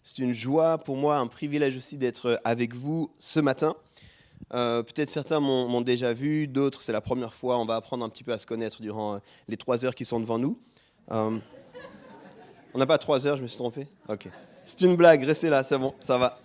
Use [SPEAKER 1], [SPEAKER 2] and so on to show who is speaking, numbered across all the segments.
[SPEAKER 1] C'est une joie pour moi, un privilège aussi d'être avec vous ce matin. Peut-être certains m'ont déjà vu, d'autres c'est la première fois. On va apprendre un petit peu à se connaître durant les 3 heures qui sont devant nous. On n'a pas 3 heures, je me suis trompé? Ok. C'est une blague, restez là, c'est bon, ça va.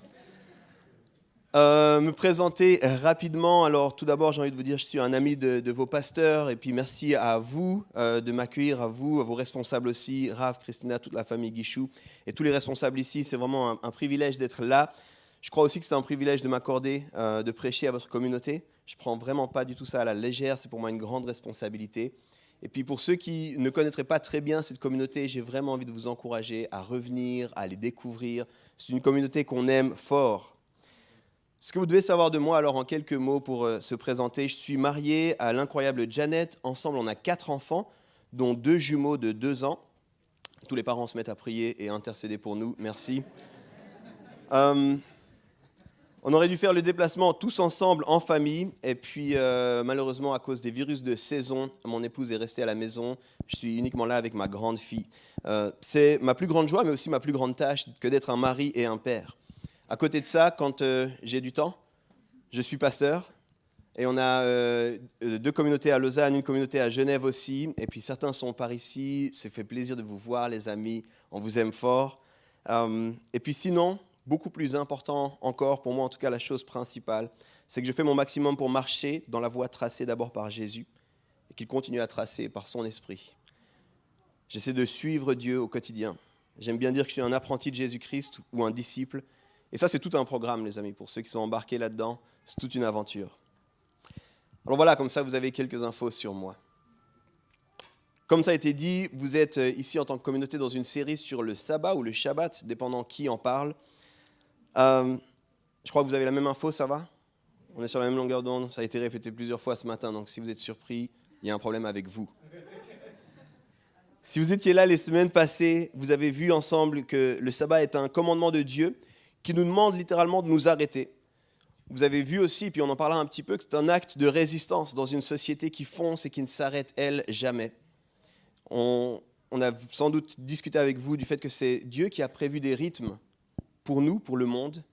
[SPEAKER 1] Me présenter rapidement. Alors tout d'abord, j'ai envie de vous dire, je suis un ami de vos pasteurs, et puis merci à vous de m'accueillir, à vous, à vos responsables aussi, Raph, Christina, toute la famille Guichou, et tous les responsables ici. C'est vraiment un privilège d'être là. Je crois aussi que c'est un privilège de m'accorder, de prêcher à votre communauté. Je ne prends vraiment pas du tout ça à la légère, c'est pour moi une grande responsabilité. Et puis pour ceux qui ne connaîtraient pas très bien cette communauté, j'ai vraiment envie de vous encourager à revenir, à les découvrir. C'est une communauté qu'on aime fort. Ce que vous devez savoir de moi, alors en quelques mots pour se présenter, je suis marié à l'incroyable Janet. Ensemble, on a 4 enfants, dont 2 jumeaux de 2 ans. Tous les parents se mettent à prier et intercéder pour nous. Merci. On aurait dû faire le déplacement tous ensemble en famille. Et puis, malheureusement, à cause des virus de saison, mon épouse est restée à la maison. Je suis uniquement là avec ma grande fille. C'est ma plus grande joie, mais aussi ma plus grande tâche que d'être un mari et un père. À côté de ça, quand j'ai du temps, je suis pasteur et on a 2 communautés à Lausanne, une communauté à Genève aussi. Et puis certains sont par ici. C'est fait plaisir de vous voir, les amis. On vous aime fort. Et puis sinon, beaucoup plus important encore, pour moi en tout cas, la chose principale, c'est que je fais mon maximum pour marcher dans la voie tracée d'abord par Jésus et qu'il continue à tracer par son esprit. J'essaie de suivre Dieu au quotidien. J'aime bien dire que je suis un apprenti de Jésus-Christ ou un disciple. Et ça, c'est tout un programme, les amis. Pour ceux qui sont embarqués là-dedans, c'est toute une aventure. Alors voilà, comme ça, vous avez quelques infos sur moi. Comme ça a été dit, vous êtes ici en tant que communauté dans une série sur le sabbat ou le Shabbat, dépendant qui en parle. Je crois que vous avez la même info, ça va? On est sur la même longueur d'onde, ça a été répété plusieurs fois ce matin, donc si vous êtes surpris, il y a un problème avec vous. Si vous étiez là les semaines passées, vous avez vu ensemble que le sabbat est un commandement de Dieu qui nous demande littéralement de nous arrêter. Vous avez vu aussi, puis on en parlera un petit peu, que c'est un acte de résistance dans une société qui fonce et qui ne s'arrête, elle, jamais. On a sans doute discuté avec vous du fait que c'est Dieu qui a prévu des rythmes pour nous, pour le monde.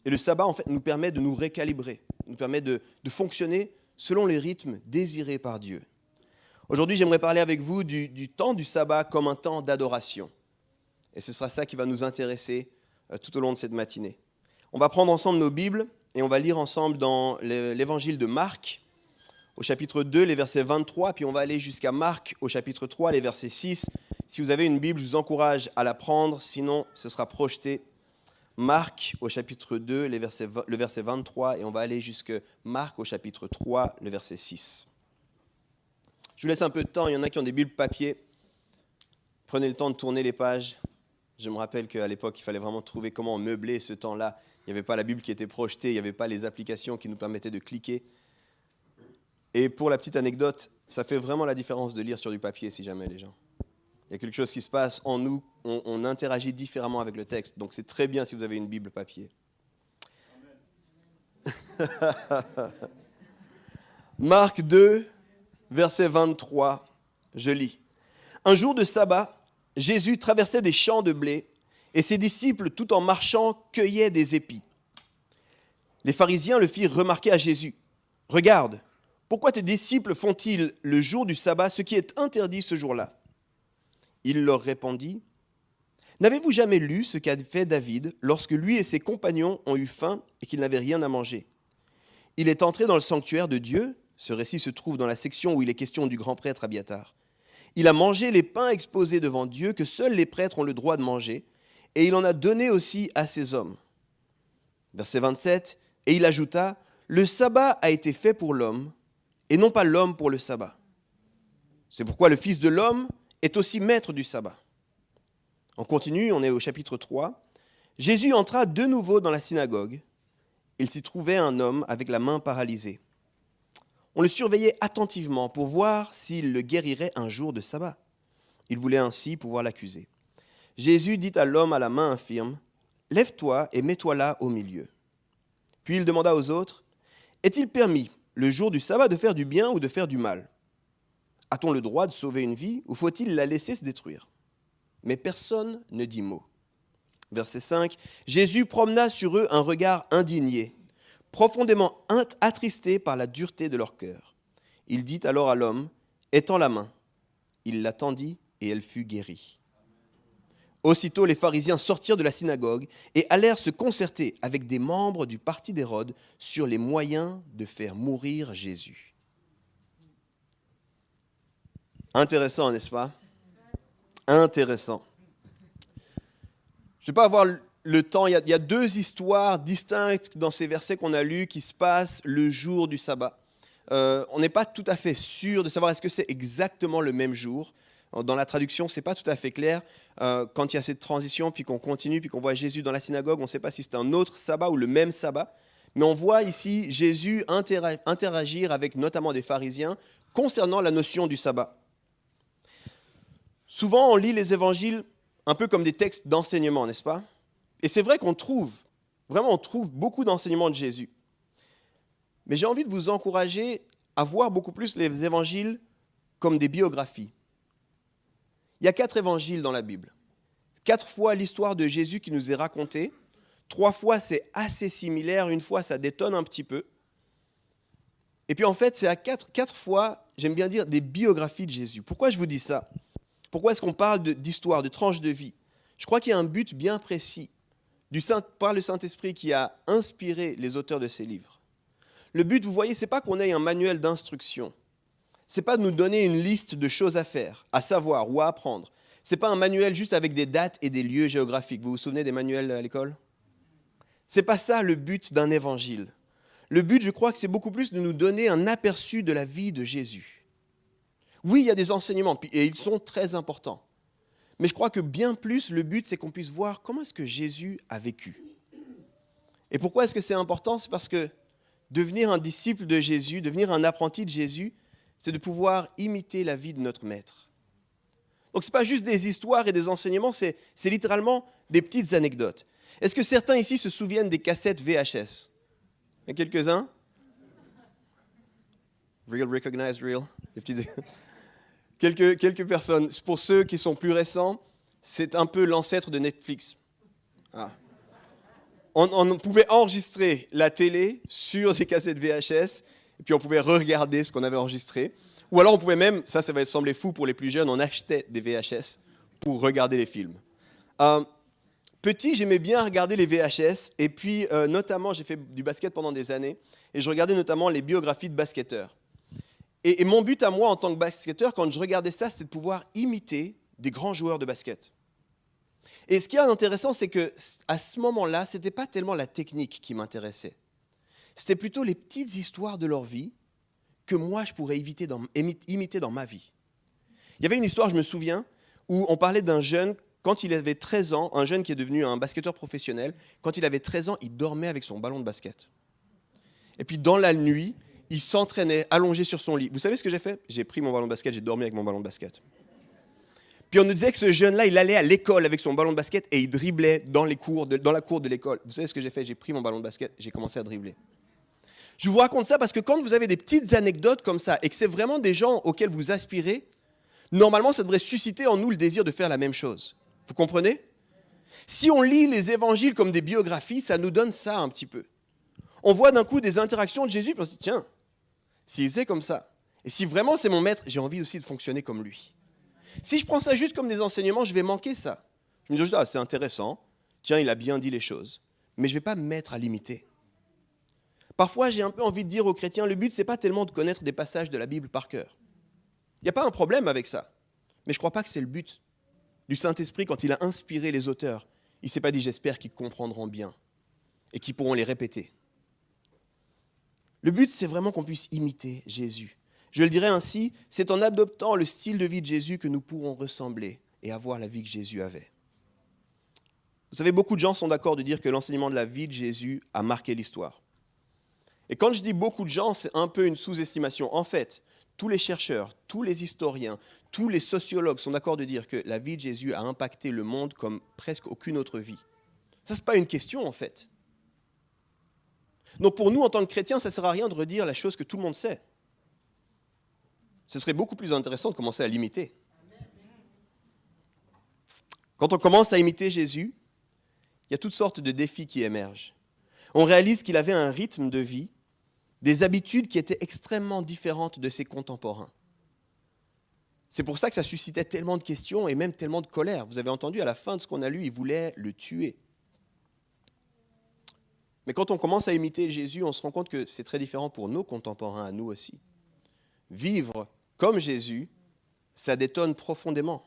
[SPEAKER 1] Et le sabbat, en fait, nous permet de nous récalibrer, nous permet de fonctionner selon les rythmes désirés par Dieu. Aujourd'hui, j'aimerais parler avec vous du temps du sabbat comme un temps d'adoration. Et ce sera ça qui va nous intéresser tout au long de cette matinée. On va prendre ensemble nos Bibles et on va lire ensemble dans l'évangile de Marc, au chapitre 2, les versets 23, puis on va aller jusqu'à Marc, au chapitre 3, les versets 6. Si vous avez une Bible, je vous encourage à la prendre, sinon ce sera projeté. Marc, au chapitre 2, le verset 23, et on va aller jusqu'à Marc, au chapitre 3, le verset 6. Je vous laisse un peu de temps, il y en a qui ont des Bibles papier. Prenez le temps de tourner les pages. Je me rappelle qu'à l'époque, il fallait vraiment trouver comment meubler ce temps-là. Il n'y avait pas la Bible qui était projetée, il n'y avait pas les applications qui nous permettaient de cliquer. Et pour la petite anecdote, ça fait vraiment la différence de lire sur du papier, si jamais les gens. Il y a quelque chose qui se passe en nous, on interagit différemment avec le texte. Donc c'est très bien si vous avez une Bible papier. Marc 2, verset 23, je lis. Un jour de sabbat, Jésus traversait des champs de blé et ses disciples, tout en marchant, cueillaient des épis. Les pharisiens le firent remarquer à Jésus. « Regarde, pourquoi tes disciples font-ils le jour du sabbat ce qui est interdit ce jour-là » Il leur répondit. « N'avez-vous jamais lu ce qu'a fait David lorsque lui et ses compagnons ont eu faim et qu'ils n'avaient rien à manger ? Il est entré dans le sanctuaire de Dieu. Ce récit se trouve dans la section où il est question du grand prêtre Abiatar. Il a mangé les pains exposés devant Dieu que seuls les prêtres ont le droit de manger, et il en a donné aussi à ses hommes. » Verset 27, « Et il ajouta, « Le sabbat a été fait pour l'homme, et non pas l'homme pour le sabbat. C'est pourquoi le Fils de l'homme est aussi maître du sabbat. » On continue, on est au chapitre 3. Jésus entra de nouveau dans la synagogue. Il s'y trouvait un homme avec la main paralysée. On le surveillait attentivement pour voir s'il le guérirait un jour de sabbat. Il voulait ainsi pouvoir l'accuser. Jésus dit à l'homme à la main infirme, « Lève-toi et mets-toi là au milieu. » Puis il demanda aux autres, « Est-il permis, le jour du sabbat, de faire du bien ou de faire du mal ? A-t-on le droit de sauver une vie ou faut-il la laisser se détruire ?» Mais personne ne dit mot. Verset 5, « Jésus promena sur eux un regard indigné, profondément attristé par la dureté de leur cœur. Il dit alors à l'homme, « Étends la main. » Il la tendit et elle fut guérie. Aussitôt les pharisiens sortirent de la synagogue et allèrent se concerter avec des membres du parti d'Hérode sur les moyens de faire mourir Jésus. » Intéressant, n'est-ce pas? Intéressant. Je ne vais pas avoir le temps, il y a deux histoires distinctes dans ces versets qu'on a lus qui se passent le jour du sabbat. On n'est pas tout à fait sûr de savoir est-ce que c'est exactement le même jour. Dans la traduction, ce n'est pas tout à fait clair. Quand il y a cette transition, puis qu'on continue, puis qu'on voit Jésus dans la synagogue, on ne sait pas si c'est un autre sabbat ou le même sabbat. Mais on voit ici Jésus interagir avec notamment des pharisiens concernant la notion du sabbat. Souvent, on lit les évangiles un peu comme des textes d'enseignement, n'est-ce pas? Et c'est vrai qu'on trouve beaucoup d'enseignements de Jésus. Mais j'ai envie de vous encourager à voir beaucoup plus les évangiles comme des biographies. Il y a 4 évangiles dans la Bible. 4 fois l'histoire de Jésus qui nous est racontée. 3 fois, c'est assez similaire. 1 fois, ça détonne un petit peu. Et puis en fait, c'est à 4 fois, j'aime bien dire, des biographies de Jésus. Pourquoi je vous dis ça? Pourquoi est-ce qu'on parle d'histoire, de tranches de vie? Je crois qu'il y a un but bien précis par le Saint-Esprit qui a inspiré les auteurs de ces livres. Le but, vous voyez, ce n'est pas qu'on ait un manuel d'instruction. Ce n'est pas de nous donner une liste de choses à faire, à savoir ou à apprendre. Ce n'est pas un manuel juste avec des dates et des lieux géographiques. Vous vous souvenez des manuels à l'école? Ce n'est pas ça le but d'un évangile. Le but, je crois que c'est beaucoup plus de nous donner un aperçu de la vie de Jésus. Oui, il y a des enseignements, et ils sont très importants. Mais je crois que bien plus, le but, c'est qu'on puisse voir comment est-ce que Jésus a vécu. Et pourquoi est-ce que c'est important? C'est parce que devenir un disciple de Jésus, devenir un apprenti de Jésus, c'est de pouvoir imiter la vie de notre Maître. Donc ce n'est pas juste des histoires et des enseignements, c'est littéralement des petites anecdotes. Est-ce que certains ici se souviennent des cassettes VHS? Il y a quelques-uns? Real, recognize, real. Les petites... Quelques personnes. Pour ceux qui sont plus récents, c'est un peu l'ancêtre de Netflix. Ah. On pouvait enregistrer la télé sur des cassettes VHS, et puis on pouvait regarder ce qu'on avait enregistré. Ou alors on pouvait même, ça va sembler fou pour les plus jeunes, on achetait des VHS pour regarder les films. Petit, j'aimais bien regarder les VHS, et puis notamment, j'ai fait du basket pendant des années, et je regardais notamment les biographies de basketteurs. Et mon but à moi, en tant que basketteur, quand je regardais ça, c'était de pouvoir imiter des grands joueurs de basket. Et ce qui est intéressant, c'est qu'à ce moment-là, ce n'était pas tellement la technique qui m'intéressait. C'était plutôt les petites histoires de leur vie que moi, je pourrais imiter dans ma vie. Il y avait une histoire, je me souviens, où on parlait d'un jeune, quand il avait 13 ans, un jeune qui est devenu un basketteur professionnel, quand il avait 13 ans, il dormait avec son ballon de basket. Et puis dans la nuit, il s'entraînait allongé sur son lit. Vous savez ce que j'ai fait? J'ai pris mon ballon de basket, j'ai dormi avec mon ballon de basket. Puis on nous disait que ce jeune-là, il allait à l'école avec son ballon de basket et il driblait dans la cour de l'école. Vous savez ce que j'ai fait? J'ai pris mon ballon de basket, j'ai commencé à dribbler. Je vous raconte ça parce que quand vous avez des petites anecdotes comme ça et que c'est vraiment des gens auxquels vous aspirez, normalement, ça devrait susciter en nous le désir de faire la même chose. Vous comprenez? Si on lit les évangiles comme des biographies, ça nous donne ça un petit peu. On voit d'un coup des interactions de Jésus, puis on se dit, tiens, s'il faisait comme ça, et si vraiment c'est mon maître, j'ai envie aussi de fonctionner comme lui. Si je prends ça juste comme des enseignements, je vais manquer ça. Je me dis juste, c'est intéressant, tiens, il a bien dit les choses, mais je ne vais pas me mettre à l'imiter. Parfois, j'ai un peu envie de dire aux chrétiens, le but, ce n'est pas tellement de connaître des passages de la Bible par cœur. Il n'y a pas un problème avec ça, mais je ne crois pas que c'est le but du Saint-Esprit quand il a inspiré les auteurs. Il ne s'est pas dit, j'espère qu'ils comprendront bien et qu'ils pourront les répéter. Le but, c'est vraiment qu'on puisse imiter Jésus. Je le dirais ainsi, c'est en adoptant le style de vie de Jésus que nous pourrons ressembler et avoir la vie que Jésus avait. Vous savez, beaucoup de gens sont d'accord de dire que l'enseignement de la vie de Jésus a marqué l'histoire. Et quand je dis beaucoup de gens, c'est un peu une sous-estimation. En fait, tous les chercheurs, tous les historiens, tous les sociologues sont d'accord de dire que la vie de Jésus a impacté le monde comme presque aucune autre vie. Ça, ce n'est pas une question, en fait. Donc pour nous, en tant que chrétiens, ça ne sert à rien de redire la chose que tout le monde sait. Ce serait beaucoup plus intéressant de commencer à l'imiter. Quand on commence à imiter Jésus, il y a toutes sortes de défis qui émergent. On réalise qu'il avait un rythme de vie, des habitudes qui étaient extrêmement différentes de ses contemporains. C'est pour ça que ça suscitait tellement de questions et même tellement de colère. Vous avez entendu, à la fin de ce qu'on a lu, il voulait le tuer. Mais quand on commence à imiter Jésus, on se rend compte que c'est très différent pour nos contemporains, à nous aussi. Vivre comme Jésus, ça détonne profondément.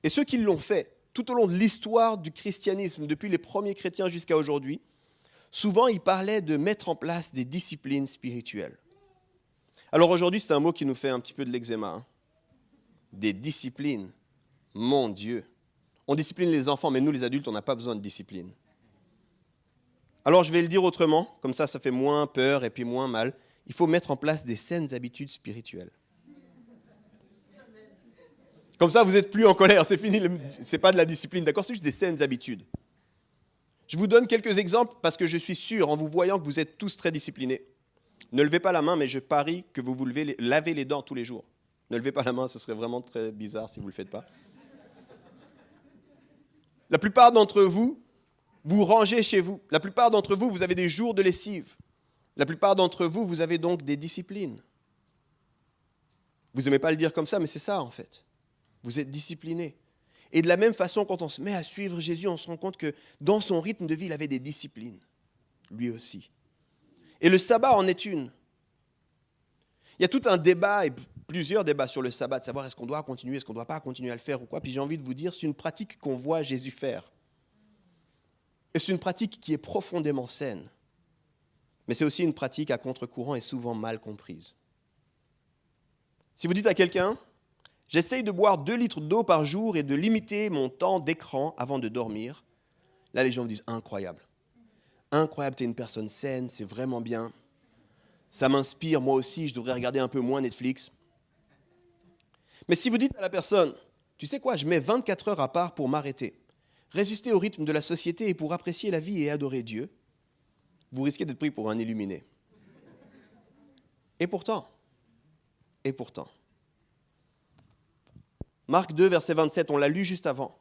[SPEAKER 1] Et ceux qui l'ont fait, tout au long de l'histoire du christianisme, depuis les premiers chrétiens jusqu'à aujourd'hui, souvent ils parlaient de mettre en place des disciplines spirituelles. Alors aujourd'hui, c'est un mot qui nous fait un petit peu de l'eczéma. Hein. Des disciplines. Mon Dieu. On discipline les enfants, mais nous, les adultes, on n'a pas besoin de discipline. Alors je vais le dire autrement, comme ça fait moins peur et puis moins mal. Il faut mettre en place des saines habitudes spirituelles. Comme ça, vous n'êtes plus en colère, c'est fini, ce n'est pas de la discipline, d'accord, c'est juste des saines habitudes. Je vous donne quelques exemples parce que je suis sûr, en vous voyant, que vous êtes tous très disciplinés. Ne levez pas la main, mais je parie que vous lavez les dents tous les jours. Ne levez pas la main, ce serait vraiment très bizarre si vous ne le faites pas. La plupart d'entre vous, vous rangez chez vous. La plupart d'entre vous, vous avez des jours de lessive. La plupart d'entre vous, vous avez donc des disciplines. Vous n'aimez pas le dire comme ça, mais c'est ça en fait. Vous êtes disciplinés. Et de la même façon, quand on se met à suivre Jésus, on se rend compte que dans son rythme de vie, il avait des disciplines, lui aussi. Et le sabbat en est une. Il y a tout un débat, et plusieurs débats sur le sabbat, de savoir est-ce qu'on doit continuer, est-ce qu'on ne doit pas continuer à le faire ou quoi. Puis j'ai envie de vous dire, c'est une pratique qu'on voit Jésus faire. Et c'est une pratique qui est profondément saine. Mais c'est aussi une pratique à contre-courant et souvent mal comprise. Si vous dites à quelqu'un, j'essaye de boire 2 litres d'eau par jour et de limiter mon temps d'écran avant de dormir, là les gens vous disent incroyable. Incroyable, tu es une personne saine, c'est vraiment bien. Ça m'inspire, moi aussi, je devrais regarder un peu moins Netflix. Mais si vous dites à la personne, tu sais quoi, je mets 24 heures à part pour m'arrêter, résister au rythme de la société et pour apprécier la vie et adorer Dieu, vous risquez d'être pris pour un illuminé. Et pourtant, Marc 2, verset 27, on l'a lu juste avant.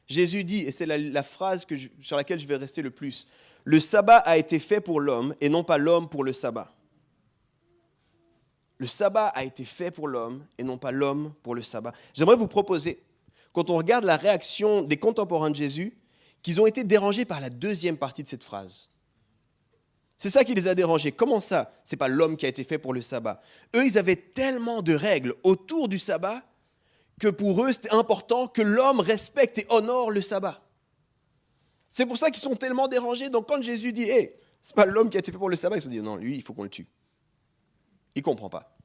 [SPEAKER 1] Jésus dit, et c'est la phrase sur laquelle je vais rester le plus, « Le sabbat a été fait pour l'homme et non pas l'homme pour le sabbat. » Le sabbat a été fait pour l'homme et non pas l'homme pour le sabbat. J'aimerais vous proposer, quand on regarde la réaction des contemporains de Jésus, qu'ils ont été dérangés par la deuxième partie de cette phrase. C'est ça qui les a dérangés. Comment ça? Ce n'est pas l'homme qui a été fait pour le sabbat. Eux, ils avaient tellement de règles autour du sabbat que pour eux, c'était important que l'homme respecte et honore le sabbat. C'est pour ça qu'ils sont tellement dérangés. Donc quand Jésus dit, hey, ce n'est pas l'homme qui a été fait pour le sabbat, ils se disent, non, lui, il faut qu'on le tue. Il ne comprend pas.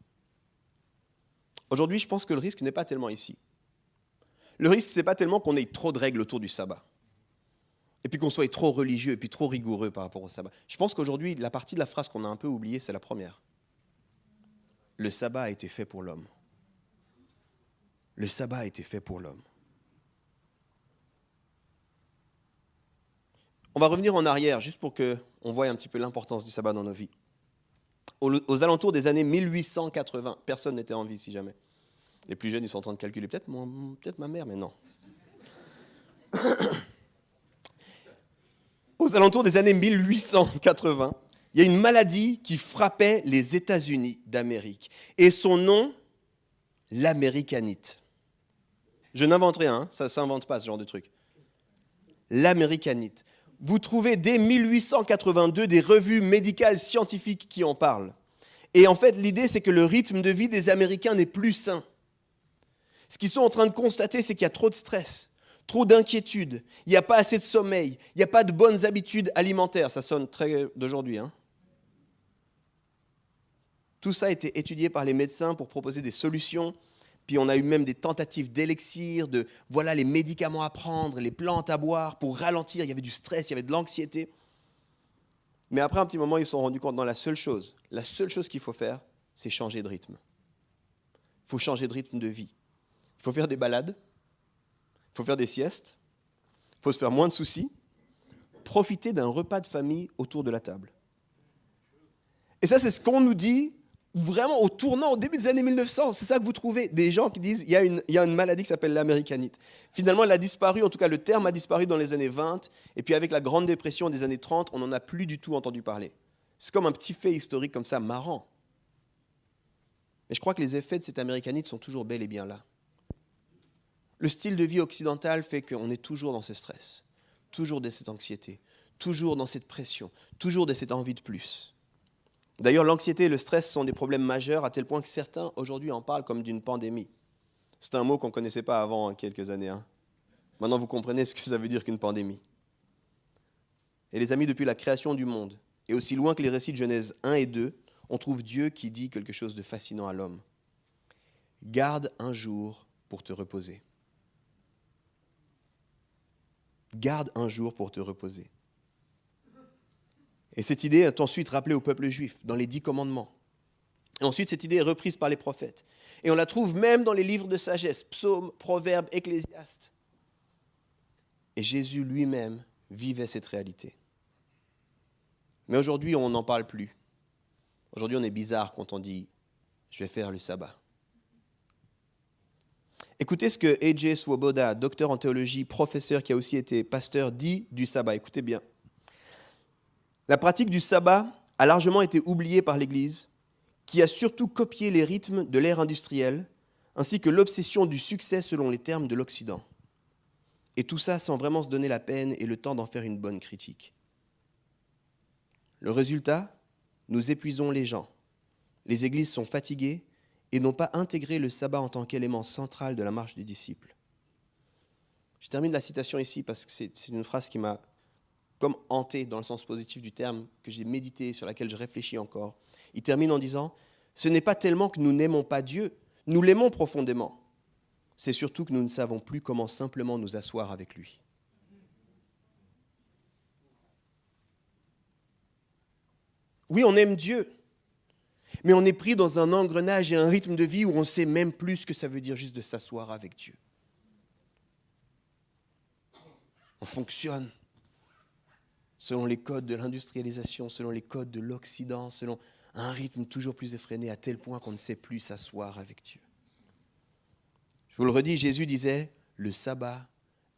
[SPEAKER 1] Aujourd'hui, je pense que le risque n'est pas tellement ici. Le risque, ce n'est pas tellement qu'on ait trop de règles autour du sabbat. Et puis qu'on soit trop religieux et puis trop rigoureux par rapport au sabbat. Je pense qu'aujourd'hui, la partie de la phrase qu'on a un peu oubliée, c'est la première. Le sabbat a été fait pour l'homme. Le sabbat a été fait pour l'homme. On va revenir en arrière, juste pour qu'on voie un petit peu l'importance du sabbat dans nos vies. Aux alentours des années 1880, personne n'était en vie si jamais. Les plus jeunes, ils sont en train de calculer, peut-être ma mère, mais non. Aux alentours des années 1880, il y a une maladie qui frappait les États-Unis d'Amérique. Et son nom, l'américanite. Je n'invente rien, hein, ça ne s'invente pas ce genre de truc. L'américanite. Vous trouvez dès 1882 des revues médicales scientifiques qui en parlent. Et en fait, l'idée, c'est que le rythme de vie des Américains n'est plus sain. Ce qu'ils sont en train de constater, c'est qu'il y a trop de stress, trop d'inquiétude, il n'y a pas assez de sommeil, il n'y a pas de bonnes habitudes alimentaires. Ça sonne très d'aujourd'hui, hein. Tout ça a été étudié par les médecins pour proposer des solutions. Puis on a eu même des tentatives d'élixir, de voilà les médicaments à prendre, les plantes à boire pour ralentir. Il y avait du stress, il y avait de l'anxiété. Mais après un petit moment, ils se sont rendus compte, non, la seule chose qu'il faut faire, c'est changer de rythme. Il faut changer de rythme de vie. Il faut faire des balades, il faut faire des siestes, il faut se faire moins de soucis, profiter d'un repas de famille autour de la table. Et ça, c'est ce qu'on nous dit vraiment au tournant, au début des années 1900, c'est ça que vous trouvez. Des gens qui disent, il y a une maladie qui s'appelle l'américanite. Finalement, elle a disparu, en tout cas le terme a disparu dans les années 20, et puis avec la Grande Dépression des années 30, on n'en a plus du tout entendu parler. C'est comme un petit fait historique comme ça, marrant. Mais je crois que les effets de cette américanite sont toujours bel et bien là. Le style de vie occidental fait qu'on est toujours dans ce stress, toujours dans cette anxiété, toujours dans cette pression, toujours dans cette envie de plus. D'ailleurs, l'anxiété et le stress sont des problèmes majeurs à tel point que certains aujourd'hui en parlent comme d'une pandémie. C'est un mot qu'on ne connaissait pas avant quelques années. Maintenant, vous comprenez ce que ça veut dire qu'une pandémie. Et les amis, depuis la création du monde, et aussi loin que les récits de Genèse 1 et 2, on trouve Dieu qui dit quelque chose de fascinant à l'homme. Garde un jour pour te reposer. Garde un jour pour te reposer. Et cette idée est ensuite rappelée au peuple juif dans les 10 commandements. Et ensuite, cette idée est reprise par les prophètes. Et on la trouve même dans les livres de sagesse, Psaumes, Proverbes, Ecclésiastes. Et Jésus lui-même vivait cette réalité. Mais aujourd'hui, on n'en parle plus. Aujourd'hui, on est bizarre quand on dit « je vais faire le sabbat ». Écoutez ce que A.J. Swoboda, docteur en théologie, professeur qui a aussi été pasteur, dit du sabbat. Écoutez bien. La pratique du sabbat a largement été oubliée par l'Église, qui a surtout copié les rythmes de l'ère industrielle, ainsi que l'obsession du succès selon les termes de l'Occident. Et tout ça sans vraiment se donner la peine et le temps d'en faire une bonne critique. Le résultat, nous épuisons les gens. Les églises sont fatiguées et n'ont pas intégré le sabbat en tant qu'élément central de la marche du disciple. Je termine la citation ici parce que c'est une phrase qui m'a comme hanté dans le sens positif du terme, que j'ai médité, sur laquelle je réfléchis encore. Il termine en disant « Ce n'est pas tellement que nous n'aimons pas Dieu, nous l'aimons profondément. C'est surtout que nous ne savons plus comment simplement nous asseoir avec lui. » Oui, on aime Dieu, mais on est pris dans un engrenage et un rythme de vie où on ne sait même plus ce que ça veut dire juste de s'asseoir avec Dieu. On fonctionne selon les codes de l'industrialisation, selon les codes de l'Occident, selon un rythme toujours plus effréné, à tel point qu'on ne sait plus s'asseoir avec Dieu. Je vous le redis, Jésus disait, le sabbat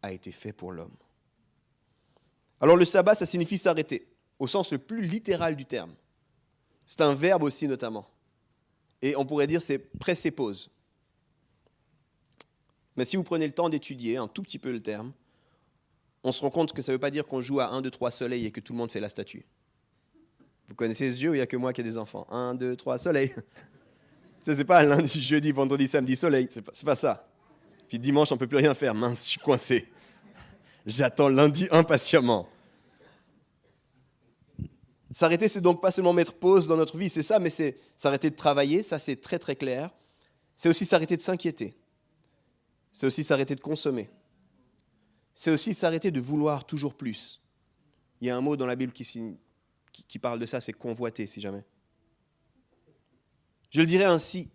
[SPEAKER 1] a été fait pour l'homme. Alors le sabbat, ça signifie s'arrêter, au sens le plus littéral du terme. C'est un verbe aussi notamment. Et on pourrait dire c'est presser pause. Mais si vous prenez le temps d'étudier un tout petit peu le terme, on se rend compte que ça ne veut pas dire qu'on joue à 1, 2, 3 soleil et que tout le monde fait la statue. Vous connaissez ce jeu où il n'y a que moi qui ai des enfants. 1, 2, 3 soleil. Ça, c'est pas lundi, jeudi, vendredi, samedi, soleil. C'est pas ça. Puis dimanche, on ne peut plus rien faire. Mince, je suis coincé. J'attends lundi impatiemment. S'arrêter, c'est donc pas seulement mettre pause dans notre vie, c'est ça, mais c'est s'arrêter de travailler, ça c'est très très clair. C'est aussi s'arrêter de s'inquiéter. C'est aussi s'arrêter de consommer. C'est aussi s'arrêter de vouloir toujours plus. Il y a un mot dans la Bible qui parle de ça, c'est convoiter, si jamais. Je le dirais ainsi,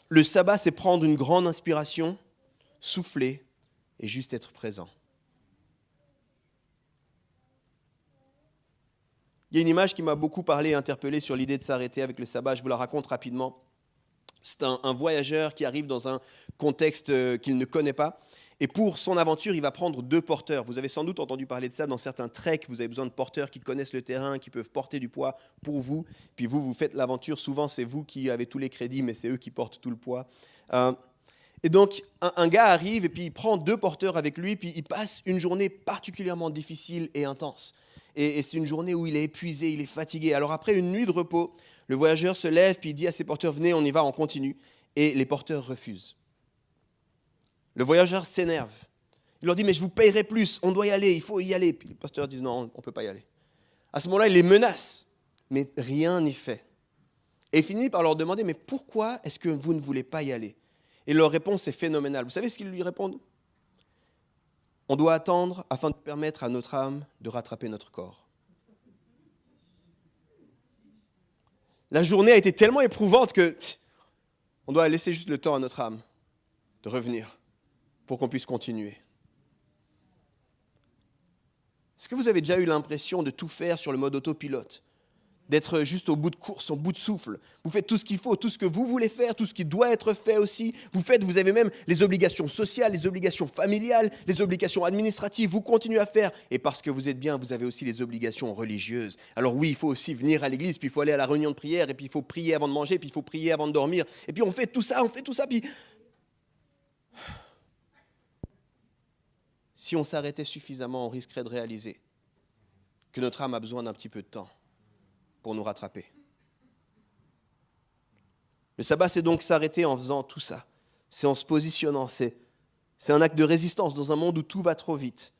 [SPEAKER 1] le sabbat, c'est prendre une grande inspiration, souffler et juste être présent. Il y a une image qui m'a beaucoup parlé et interpellé sur l'idée de s'arrêter avec le sabbat, je vous la raconte rapidement. C'est un voyageur qui arrive dans un contexte qu'il ne connaît pas. Et pour son aventure, il va prendre 2 porteurs. Vous avez sans doute entendu parler de ça dans certains treks. Vous avez besoin de porteurs qui connaissent le terrain, qui peuvent porter du poids pour vous. Puis vous faites l'aventure. Souvent, c'est vous qui avez tous les crédits, mais c'est eux qui portent tout le poids. Et donc, un gars arrive et puis il prend 2 porteurs avec lui. Puis il passe une journée particulièrement difficile et intense. Et c'est une journée où il est épuisé, il est fatigué. Alors après une nuit de repos, le voyageur se lève puis il dit à ses porteurs « Venez, on y va, on continue ». Et les porteurs refusent. Le voyageur s'énerve. Il leur dit « Mais je vous payerai plus, on doit y aller, il faut y aller ». Puis les pasteurs disent « Non, on ne peut pas y aller ». À ce moment-là, il les menace, mais rien n'est fait. Et il finit par leur demander « Mais pourquoi est-ce que vous ne voulez pas y aller ?» Et leur réponse est phénoménale. Vous savez ce qu'ils lui répondent ? « On doit attendre afin de permettre à notre âme de rattraper notre corps. » La journée a été tellement éprouvante que on doit laisser juste le temps à notre âme de revenir pour qu'on puisse continuer. Est-ce que vous avez déjà eu l'impression de tout faire sur le mode autopilote ? d'être juste au bout de course, au bout de souffle. Vous faites tout ce qu'il faut, tout ce que vous voulez faire, tout ce qui doit être fait aussi. Vous avez même les obligations sociales, les obligations familiales, les obligations administratives, vous continuez à faire. Et parce que vous êtes bien, vous avez aussi les obligations religieuses. Alors oui, il faut aussi venir à l'église, puis il faut aller à la réunion de prière, et puis il faut prier avant de manger, puis il faut prier avant de dormir. Et puis on fait tout ça, puis... Si on s'arrêtait suffisamment, on risquerait de réaliser que notre âme a besoin d'un petit peu de temps pour nous rattraper. Le sabbat, c'est donc s'arrêter en faisant tout ça. C'est en se positionnant. C'est un acte de résistance dans un monde où tout va trop vite,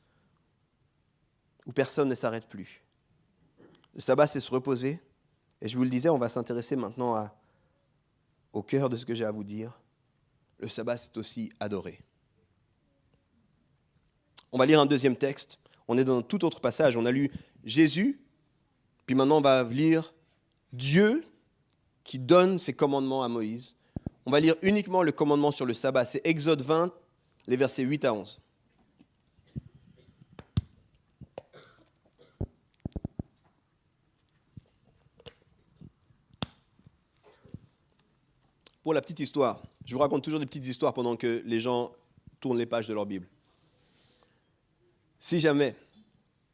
[SPEAKER 1] où personne ne s'arrête plus. Le sabbat, c'est se reposer. Et je vous le disais, on va s'intéresser maintenant au cœur de ce que j'ai à vous dire. Le sabbat, c'est aussi adorer. On va lire un deuxième texte. On est dans un tout autre passage. On a lu Jésus, puis maintenant on va lire Dieu qui donne ses commandements à Moïse. On va lire uniquement le commandement sur le sabbat. C'est Exode 20, les versets 8 à 11. Pour la petite histoire, je vous raconte toujours des petites histoires pendant que les gens tournent les pages de leur Bible. Si jamais,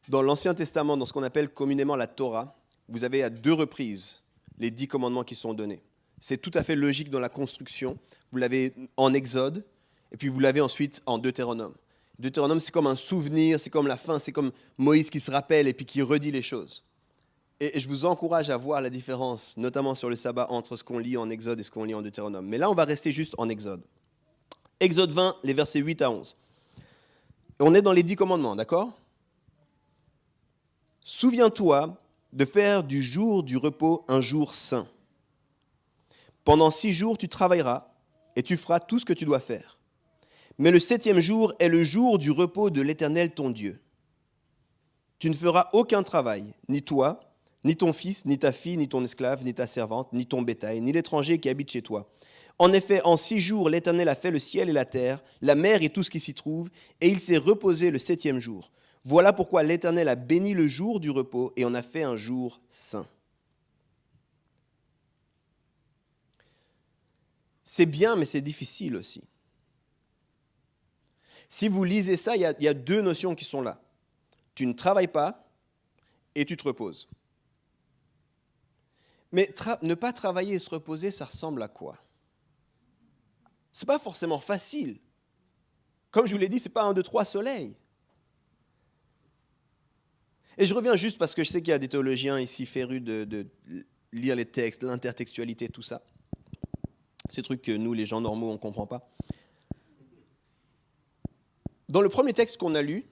[SPEAKER 1] dans l'Ancien Testament, dans ce qu'on appelle communément la Torah, vous avez à 2 reprises les 10 commandements qui sont donnés. C'est tout à fait logique dans la construction. Vous l'avez en Exode, et puis vous l'avez ensuite en Deutéronome. Deutéronome, c'est comme un souvenir, c'est comme la fin, c'est comme Moïse qui se rappelle et puis qui redit les choses. Et je vous encourage à voir la différence, notamment sur le sabbat, entre ce qu'on lit en Exode et ce qu'on lit en Deutéronome. Mais là, on va rester juste en Exode. Exode 20, les versets 8 à 11. On est dans les 10 commandements, d'accord ? Souviens-toi de faire du jour du repos un jour saint. Pendant 6 jours, tu travailleras et tu feras tout ce que tu dois faire. Mais le 7e jour est le jour du repos de l'Éternel ton Dieu. Tu ne feras aucun travail, ni toi, ni ton fils, ni ta fille, ni ton esclave, ni ta servante, ni ton bétail, ni l'étranger qui habite chez toi. En effet, en 6 jours, l'Éternel a fait le ciel et la terre, la mer et tout ce qui s'y trouve, et il s'est reposé le 7e jour. Voilà pourquoi l'Éternel a béni le jour du repos et en a fait un jour saint. C'est bien, mais c'est difficile aussi. Si vous lisez ça, il y a 2 notions qui sont là. Tu ne travailles pas et tu te reposes. Mais ne pas travailler et se reposer, ça ressemble à quoi ? Ce n'est pas forcément facile. Comme je vous l'ai dit, ce n'est pas 1, 2, 3 soleils. Et je reviens juste parce que je sais qu'il y a des théologiens ici férus de lire les textes, l'intertextualité, tout ça. Ces trucs que nous, les gens normaux, on ne comprend pas. Dans le premier texte qu'on a lu,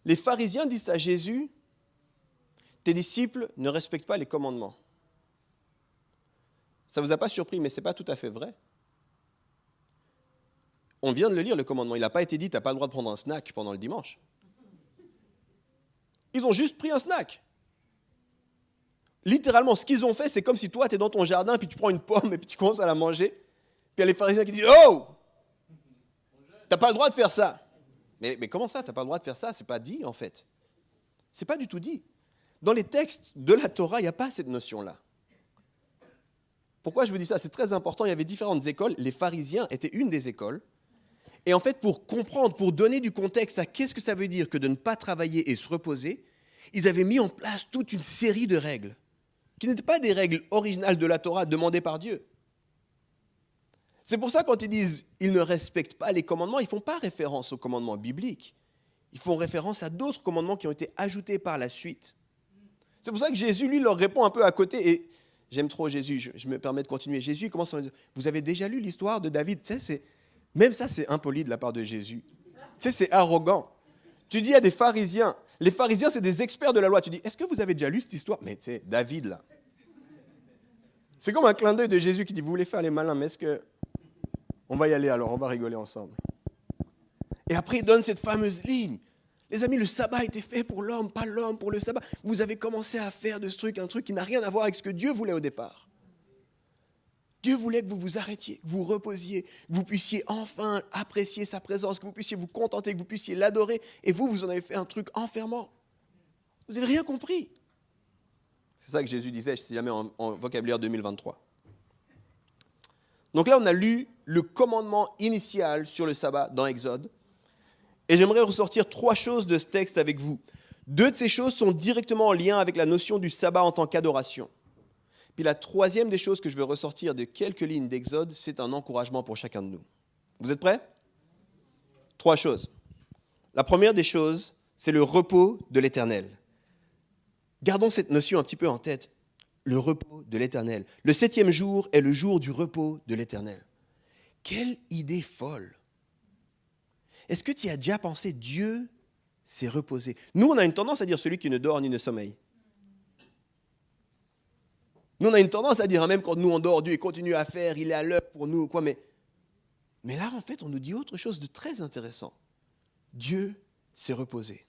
[SPEAKER 1] les pharisiens disent à Jésus, « Tes disciples ne respectent pas les commandements. » Ça ne vous a pas surpris, mais ce n'est pas tout à fait vrai. On vient de le lire, le commandement. Il n'a pas été dit, tu n'as pas le droit de prendre un snack pendant le dimanche. Ils ont juste pris un snack. Littéralement, ce qu'ils ont fait, c'est comme si toi, tu es dans ton jardin, puis tu prends une pomme, et puis tu commences à la manger. Puis il y a les pharisiens qui disent, « Oh, tu n'as pas le droit de faire ça. » Mais comment ça, tu n'as pas le droit de faire ça ? Ce n'est pas dit, en fait. Ce n'est pas du tout dit. Dans les textes de la Torah, il n'y a pas cette notion-là. Pourquoi je vous dis ça ? C'est très important. Il y avait différentes écoles. Les pharisiens étaient une des écoles. Et en fait, pour comprendre, pour donner du contexte à qu'est-ce que ça veut dire que de ne pas travailler et se reposer, ils avaient mis en place toute une série de règles, qui n'étaient pas des règles originales de la Torah demandées par Dieu. C'est pour ça, quand ils disent « ils ne respectent pas les commandements », ils ne font pas référence aux commandements bibliques. Ils font référence à d'autres commandements qui ont été ajoutés par la suite. C'est pour ça que Jésus, lui, leur répond un peu à côté. Et j'aime trop Jésus, je me permets de continuer. Jésus commence à dire « Vous avez déjà lu l'histoire de David ?» Tu sais, même ça, c'est impoli de la part de Jésus. Tu sais, c'est arrogant. Tu dis à des pharisiens, les pharisiens, c'est des experts de la loi. Tu dis, est-ce que vous avez déjà lu cette histoire ? Mais tu sais, David, là. C'est comme un clin d'œil de Jésus qui dit, vous voulez faire les malins, mais est-ce que... On va y aller alors, on va rigoler ensemble. Et après, il donne cette fameuse ligne. Les amis, le sabbat a été fait pour l'homme, pas l'homme pour le sabbat. Vous avez commencé à faire de ce truc un truc qui n'a rien à voir avec ce que Dieu voulait au départ. Dieu voulait que vous vous arrêtiez, que vous reposiez, que vous puissiez enfin apprécier sa présence, que vous puissiez vous contenter, que vous puissiez l'adorer. Et vous en avez fait un truc enfermant. Vous n'avez rien compris. C'est ça que Jésus disait, si jamais en vocabulaire 2023. Donc là, on a lu le commandement initial sur le sabbat dans Exode. Et j'aimerais ressortir 3 choses de ce texte avec vous. 2 de ces choses sont directement en lien avec la notion du sabbat en tant qu'adoration. Puis la 3e des choses que je veux ressortir de quelques lignes d'Exode, c'est un encouragement pour chacun de nous. Vous êtes prêts? 3 choses. La première des choses, c'est le repos de l'Éternel. Gardons cette notion un petit peu en tête. Le repos de l'Éternel. Le 7e jour est le jour du repos de l'Éternel. Quelle idée folle! Est-ce que tu y as déjà pensé, Dieu s'est reposé? Nous, on a une tendance à dire celui qui ne dort ni ne sommeille. Nous, on a une tendance à dire, même quand nous on dort, Dieu continue à faire, il est à l'œuvre pour nous, quoi. Mais là, en fait, on nous dit autre chose de très intéressant. Dieu s'est reposé.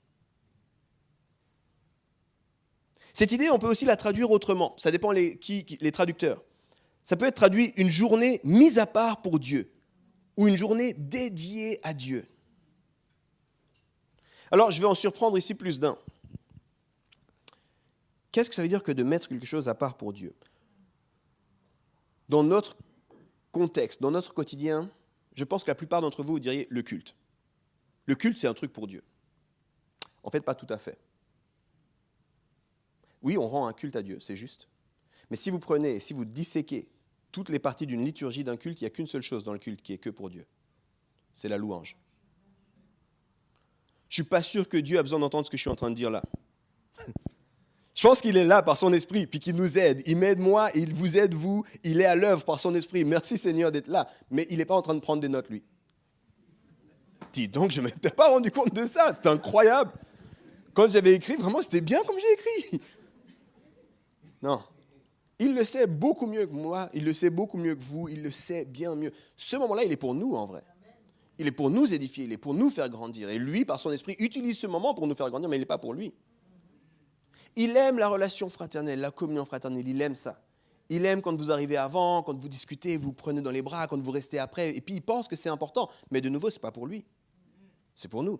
[SPEAKER 1] Cette idée, on peut aussi la traduire autrement. Ça dépend les traducteurs. Ça peut être traduit une journée mise à part pour Dieu ou une journée dédiée à Dieu. Alors, je vais en surprendre ici plus d'un. Qu'est-ce que ça veut dire que de mettre quelque chose à part pour Dieu? Dans notre contexte, dans notre quotidien, je pense que la plupart d'entre vous diriez le culte. Le culte, c'est un truc pour Dieu. En fait, pas tout à fait. Oui, on rend un culte à Dieu, c'est juste. Mais si vous prenez, si vous disséquez toutes les parties d'une liturgie d'un culte, il n'y a qu'une seule chose dans le culte qui est que pour Dieu. C'est la louange. Je ne suis pas sûr que Dieu a besoin d'entendre ce que je suis en train de dire là. Je pense qu'il est là par son esprit, puis qu'il nous aide. Il m'aide moi, il vous aide vous, il est à l'œuvre par son esprit. Merci Seigneur d'être là. Mais il n'est pas en train de prendre des notes, lui. Dis donc, je ne m'étais pas rendu compte de ça, c'est incroyable. Quand j'avais écrit, vraiment, c'était bien comme j'ai écrit. Non. Il le sait beaucoup mieux que moi, il le sait beaucoup mieux que vous, il le sait bien mieux. Ce moment-là, il est pour nous en vrai. Il est pour nous édifier, il est pour nous faire grandir. Et lui, par son esprit, utilise ce moment pour nous faire grandir, mais il n'est pas pour lui. Il aime la relation fraternelle, la communion fraternelle, il aime ça. Il aime quand vous arrivez avant, quand vous discutez, vous prenez dans les bras, quand vous restez après. Et puis il pense que c'est important. Mais de nouveau, ce n'est pas pour lui. C'est pour nous.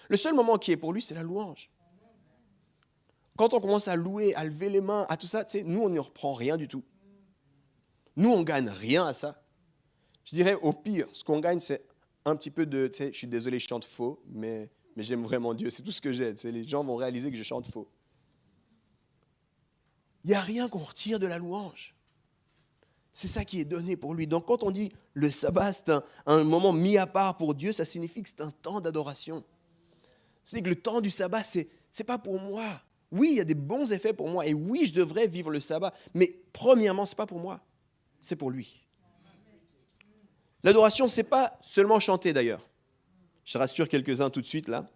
[SPEAKER 1] Le seul moment qui est pour lui, c'est la louange. Quand on commence à louer, à lever les mains, à tout ça, nous, on n'y reprend rien du tout. Nous, on ne gagne rien à ça. Je dirais, au pire, ce qu'on gagne, c'est un petit peu de... Je suis désolé, je chante faux, mais j'aime vraiment Dieu. C'est tout ce que j'ai. Les gens vont réaliser que je chante faux. Il n'y a rien qu'on retire de la louange. C'est ça qui est donné pour lui. Donc, quand on dit le sabbat, c'est un moment mis à part pour Dieu, ça signifie que c'est un temps d'adoration. C'est que le temps du sabbat, c'est pas pour moi. Oui, il y a des bons effets pour moi. Et oui, je devrais vivre le sabbat. Mais premièrement, ce n'est pas pour moi. C'est pour lui. L'adoration, ce n'est pas seulement chanter d'ailleurs. Je rassure quelques-uns tout de suite là.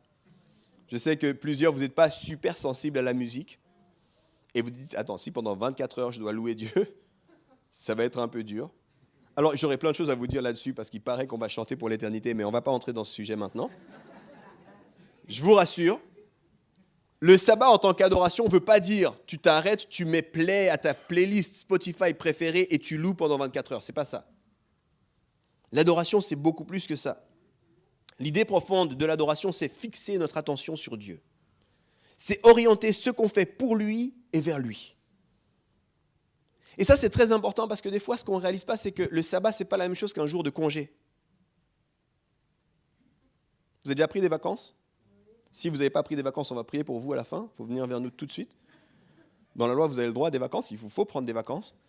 [SPEAKER 1] Je sais que plusieurs, vous n'êtes pas super sensibles à la musique. Et vous dites, attends, si pendant 24 heures, je dois louer Dieu, ça va être un peu dur. Alors, j'aurais plein de choses à vous dire là-dessus, parce qu'il paraît qu'on va chanter pour l'éternité, mais on ne va pas entrer dans ce sujet maintenant. Je vous rassure, le sabbat en tant qu'adoration ne veut pas dire, tu t'arrêtes, tu mets play à ta playlist Spotify préférée et tu loues pendant 24 heures. Ce n'est pas ça. L'adoration, c'est beaucoup plus que ça. L'idée profonde de l'adoration, c'est fixer notre attention sur Dieu. C'est orienter ce qu'on fait pour lui et vers lui. Et ça, c'est très important parce que des fois, ce qu'on ne réalise pas, c'est que le sabbat, ce n'est pas la même chose qu'un jour de congé. Vous avez déjà pris des vacances? Si vous n'avez pas pris des vacances, on va prier pour vous à la fin. Il faut venir vers nous tout de suite. Dans la loi, vous avez le droit à des vacances. Il vous faut prendre des vacances.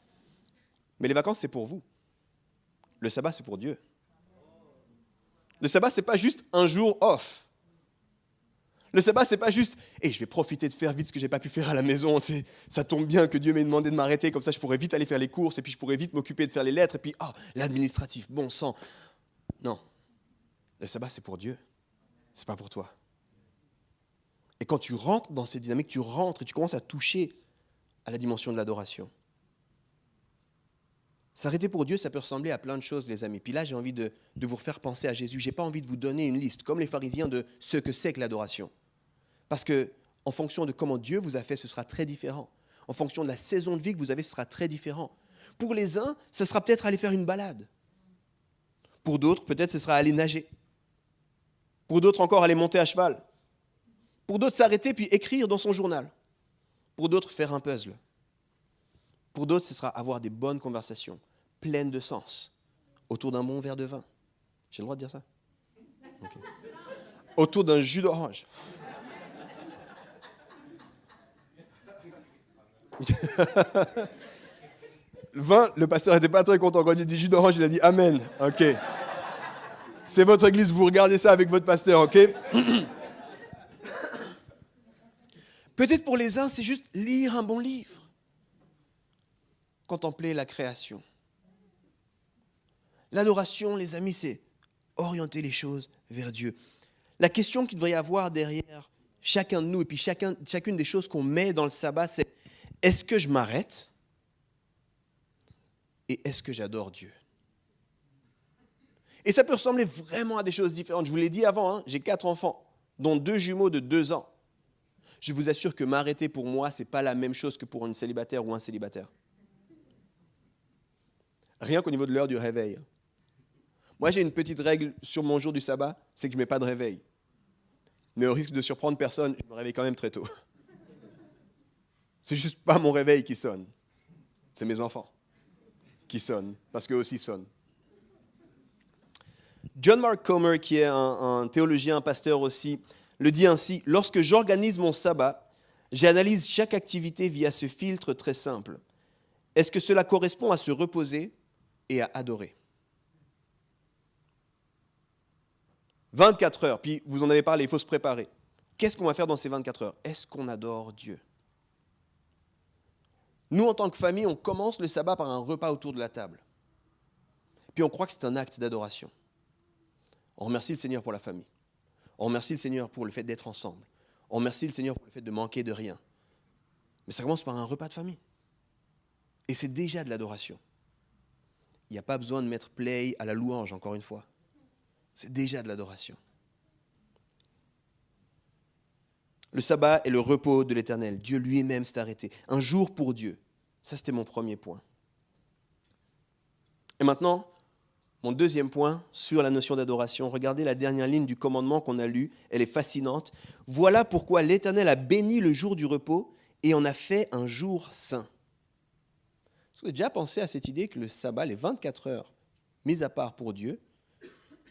[SPEAKER 1] Mais les vacances, c'est pour vous. Le sabbat, c'est pour Dieu. Le sabbat, ce n'est pas juste un jour off. Le sabbat, ce n'est pas juste « je vais profiter de faire vite ce que je n'ai pas pu faire à la maison. Ça tombe bien que Dieu m'ait demandé de m'arrêter, comme ça je pourrais vite aller faire les courses, et puis je pourrais vite m'occuper de faire les lettres, et puis l'administratif, bon sang. » Non. Le sabbat, c'est pour Dieu. Ce n'est pas pour toi. Et quand tu rentres dans cette dynamique, tu rentres et tu commences à toucher à la dimension de l'adoration. S'arrêter pour Dieu, ça peut ressembler à plein de choses, les amis. Puis là, j'ai envie de vous faire penser à Jésus. Je n'ai pas envie de vous donner une liste, comme les pharisiens, de ce que c'est que l'adoration. Parce qu'en fonction de comment Dieu vous a fait, ce sera très différent. En fonction de la saison de vie que vous avez, ce sera très différent. Pour les uns, ce sera peut-être aller faire une balade. Pour d'autres, peut-être ce sera aller nager. Pour d'autres encore, aller monter à cheval. Pour d'autres, s'arrêter puis écrire dans son journal. Pour d'autres, faire un puzzle. Pour d'autres, ce sera avoir des bonnes conversations, pleines de sens, autour d'un bon verre de vin. J'ai le droit de dire ça? Okay. Autour d'un jus d'orange. Le vin, le pasteur n'était pas très content. Quand il dit jus d'orange, il a dit Amen. Ok. C'est votre église, vous regardez ça avec votre pasteur, ok? Peut-être pour les uns, c'est juste lire un bon livre. Contempler la création. L'adoration, les amis, c'est orienter les choses vers Dieu. La question qu'il devrait y avoir derrière chacun de nous, et puis chacune des choses qu'on met dans le sabbat, c'est est-ce que je m'arrête et est-ce que j'adore Dieu? Et ça peut ressembler vraiment à des choses différentes. Je vous l'ai dit avant, j'ai 4 enfants, dont 2 jumeaux de 2 ans. Je vous assure que m'arrêter pour moi, ce n'est pas la même chose que pour une célibataire ou un célibataire. Rien qu'au niveau de l'heure du réveil. Moi, j'ai une petite règle sur mon jour du sabbat, c'est que je ne mets pas de réveil. Mais au risque de surprendre personne, je me réveille quand même très tôt. C'est juste pas mon réveil qui sonne. C'est mes enfants qui sonnent, parce qu'eux aussi sonnent. John Mark Comer, qui est un théologien, un pasteur aussi, le dit ainsi: lorsque j'organise mon sabbat, j'analyse chaque activité via ce filtre très simple. Est-ce que cela correspond à se reposer et à adorer? 24 heures, puis vous en avez parlé, il faut se préparer. Qu'est-ce qu'on va faire dans ces 24 heures? Est-ce qu'on adore Dieu? Nous, en tant que famille, on commence le sabbat par un repas autour de la table. Puis on croit que c'est un acte d'adoration. On remercie le Seigneur pour la famille. On remercie le Seigneur pour le fait d'être ensemble. On remercie le Seigneur pour le fait de manquer de rien. Mais ça commence par un repas de famille. Et c'est déjà de l'adoration. Il n'y a pas besoin de mettre play à la louange, encore une fois. C'est déjà de l'adoration. Le sabbat est le repos de l'Éternel. Dieu lui-même s'est arrêté. Un jour pour Dieu. Ça, c'était mon premier point. Et maintenant, mon deuxième point sur la notion d'adoration. Regardez la dernière ligne du commandement qu'on a lu. Elle est fascinante. Voilà pourquoi l'Éternel a béni le jour du repos et en a fait un jour saint. Est-ce que vous avez déjà pensé à cette idée que le sabbat, les 24 heures mises à part pour Dieu,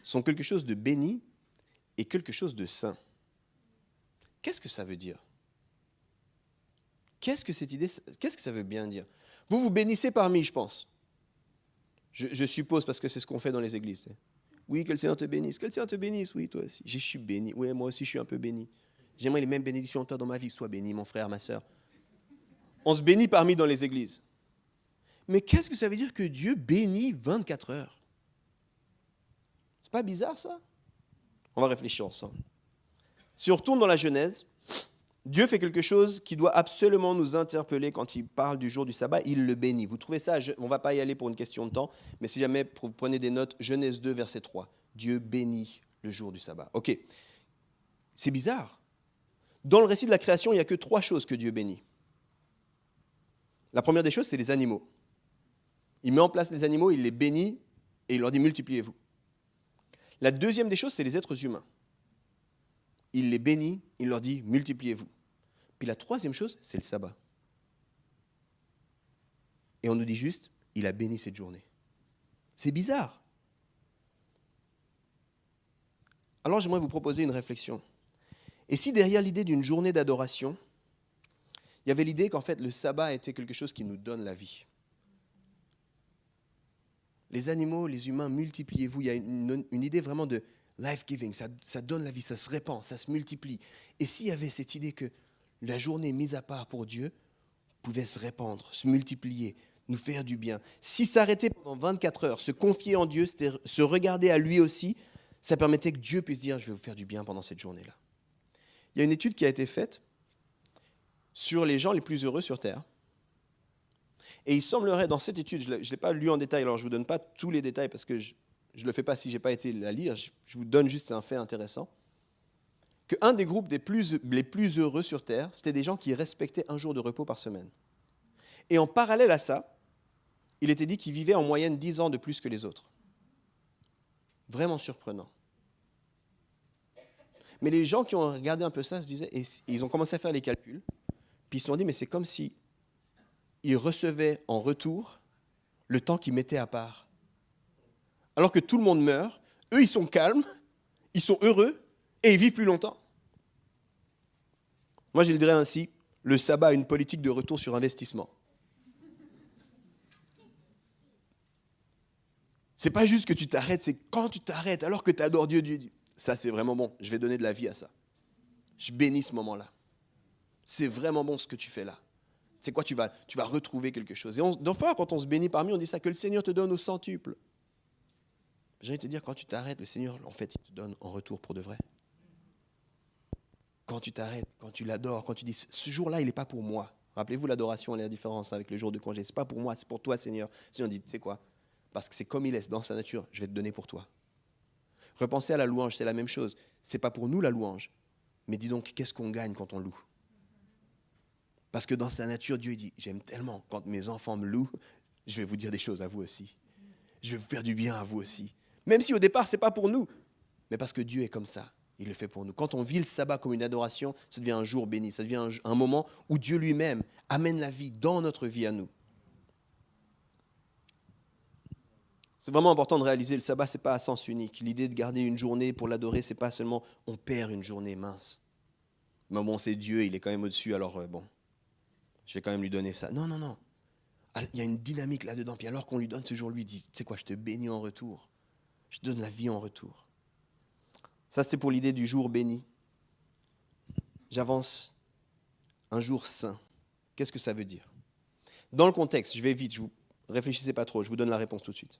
[SPEAKER 1] sont quelque chose de béni et quelque chose de saint? Qu'est-ce que ça veut dire? Qu'est-ce que ça veut bien dire? Vous vous bénissez parmi, je pense. Je suppose, parce que c'est ce qu'on fait dans les églises. Oui, que le Seigneur te bénisse. Que le Seigneur te bénisse, oui, toi aussi. Je suis béni. Oui, moi aussi, je suis un peu béni. J'aimerais les mêmes bénédictions dans ma vie. Sois béni, mon frère, ma sœur. On se bénit parmi dans les églises. Mais qu'est-ce que ça veut dire que Dieu bénit 24 heures? C'est pas bizarre, ça? On va réfléchir ensemble. Si on retourne dans la Genèse, Dieu fait quelque chose qui doit absolument nous interpeller quand il parle du jour du sabbat, il le bénit. Vous trouvez ça? On ne va pas y aller pour une question de temps, mais si jamais vous prenez des notes, Genèse 2, verset 3, Dieu bénit le jour du sabbat. Ok, c'est bizarre. Dans le récit de la création, il n'y a que 3 choses que Dieu bénit. La première des choses, c'est les animaux. Il met en place les animaux, il les bénit et il leur dit multipliez-vous. La deuxième des choses, c'est les êtres humains. Il les bénit, il leur dit multipliez-vous. Puis la troisième chose, c'est le sabbat. Et on nous dit juste, il a béni cette journée. C'est bizarre. Alors j'aimerais vous proposer une réflexion. Et si derrière l'idée d'une journée d'adoration, il y avait l'idée qu'en fait le sabbat était quelque chose qui nous donne la vie. Les animaux, les humains, multipliez-vous. Il y a une idée vraiment de life-giving, ça donne la vie, ça se répand, ça se multiplie. Et s'il y avait cette idée que la journée mise à part pour Dieu pouvait se répandre, se multiplier, nous faire du bien. Si s'arrêter pendant 24 heures, se confier en Dieu, se regarder à lui aussi, ça permettait que Dieu puisse dire « je vais vous faire du bien pendant cette journée-là ». Il y a une étude qui a été faite sur les gens les plus heureux sur Terre. Et il semblerait, dans cette étude, je ne l'ai pas lu en détail, alors je ne vous donne pas tous les détails parce que je ne le fais pas si je n'ai pas été la lire, je vous donne juste un fait intéressant, qu'un des groupes les plus heureux sur Terre, c'était des gens qui respectaient un jour de repos par semaine. Et en parallèle à ça, il était dit qu'ils vivaient en moyenne 10 ans de plus que les autres. Vraiment surprenant. Mais les gens qui ont regardé un peu ça se disaient, et ils ont commencé à faire les calculs, Puis ils se sont dit, mais c'est comme si ils recevaient en retour le temps qu'ils mettaient à part. Alors que tout le monde meurt, eux, ils sont calmes, ils sont heureux et ils vivent plus longtemps. Moi, je le dirais ainsi, le sabbat a une politique de retour sur investissement. C'est pas juste que tu t'arrêtes, c'est quand tu t'arrêtes, alors que tu adores Dieu, Dieu dit, ça c'est vraiment bon, je vais donner de la vie à ça. Je bénis ce moment-là. C'est vraiment bon ce que tu fais là. C'est quoi, tu vas retrouver quelque chose. Et des fois, quand on se bénit parmi, on dit ça, que le Seigneur te donne au centuple. J'ai envie de te dire, quand tu t'arrêtes, le Seigneur, en fait, il te donne en retour pour de vrai. Quand tu t'arrêtes, quand tu l'adores, quand tu dis, ce jour-là, il n'est pas pour moi. Rappelez-vous l'adoration et la différence avec le jour de congé. Ce n'est pas pour moi, c'est pour toi, Seigneur. Le Seigneur dit, tu sais quoi? Parce que c'est comme il est dans sa nature, je vais te donner pour toi. Repensez à la louange, c'est la même chose. Ce n'est pas pour nous la louange. Mais dis donc, qu'est-ce qu'on gagne quand on loue? Parce que dans sa nature, Dieu dit, j'aime tellement, quand mes enfants me louent, je vais vous dire des choses à vous aussi. Je vais vous faire du bien à vous aussi. Même si au départ, ce n'est pas pour nous, mais parce que Dieu est comme ça, il le fait pour nous. Quand on vit le sabbat comme une adoration, ça devient un jour béni, ça devient un moment où Dieu lui-même amène la vie dans notre vie à nous. C'est vraiment important de réaliser, le sabbat, ce n'est pas à sens unique. L'idée de garder une journée pour l'adorer, ce n'est pas seulement on perd une journée mince. Mais bon, c'est Dieu, il est quand même au-dessus, alors bon, je vais quand même lui donner ça. Non, non, non. Il y a une dynamique là-dedans. Puis alors qu'on lui donne ce jour, lui dit, tu sais quoi, je te bénis en retour. Je te donne la vie en retour. Ça, c'était pour l'idée du jour béni. J'avance. Un jour saint. Qu'est-ce que ça veut dire? Dans le contexte, je vais vite, réfléchissez pas trop, je vous donne la réponse tout de suite.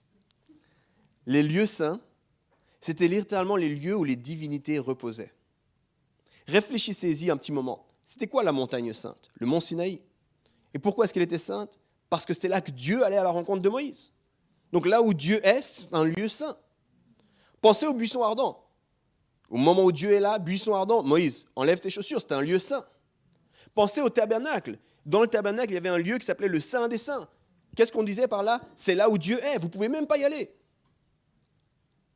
[SPEAKER 1] Les lieux saints, c'était littéralement les lieux où les divinités reposaient. Réfléchissez-y un petit moment. C'était quoi la montagne sainte? Le mont Sinaï. Et pourquoi est-ce qu'elle était sainte? Parce que c'était là que Dieu allait à la rencontre de Moïse. Donc là où Dieu est, c'est un lieu saint. Pensez au buisson ardent. Au moment où Dieu est là, buisson ardent, Moïse, enlève tes chaussures, c'est un lieu saint. Pensez au tabernacle. Dans le tabernacle, il y avait un lieu qui s'appelait le Saint des Saints. Qu'est-ce qu'on disait par là? C'est là où Dieu est, vous ne pouvez même pas y aller.